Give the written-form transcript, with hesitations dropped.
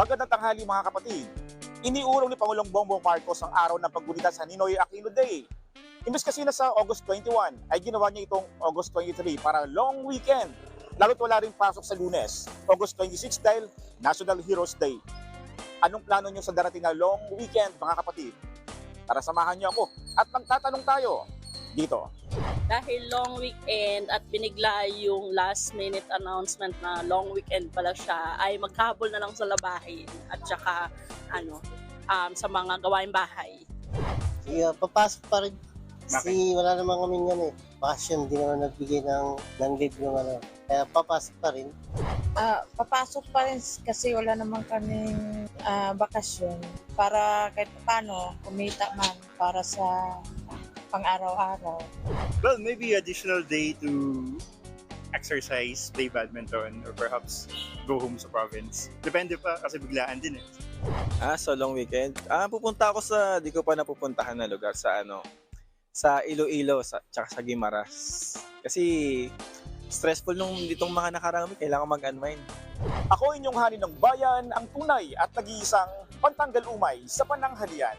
Magandang tanghali mga kapatid. Iniurong ni Pangulong Bongbong Marcos ang araw ng paggunita sa Ninoy Aquino Day. Imbes kasi na sa August 21 ay ginawa niya itong August 23 para long weekend. Lalo't wala rin pasok sa Lunes, August 26 dahil National Heroes Day. Anong plano niyo sa darating na long weekend mga kapatid? Tara samahan niyo ako at magtatanong tayo dito. Dahil long weekend at binigla yung last minute announcement na long weekend pala siya, ay magkahabol na lang sa labahin at saka sa mga gawaing bahay. Yeah, papasok pa rin. Kasi wala namang kami yan eh. Bakasyon, di naman nagbigay ng leave yung Kaya papasok pa rin. Papasok pa rin kasi wala naman kaming bakasyon para kahit paano kumita man para sa pang-araw-araw. Well, maybe additional day to exercise, play badminton, or perhaps go home sa province. Depende pa kasi biglaan din eh. So long weekend. Pupunta ako sa di ko pa napupuntahan na lugar sa Iloilo tsaka sa Guimaras. Kasi stressful nung ditong mga nakarami, kailangan mag-unwind. Ako inyong hani ng bayan, ang tunay at nag-iisang pantanggal umay sa pananghalian.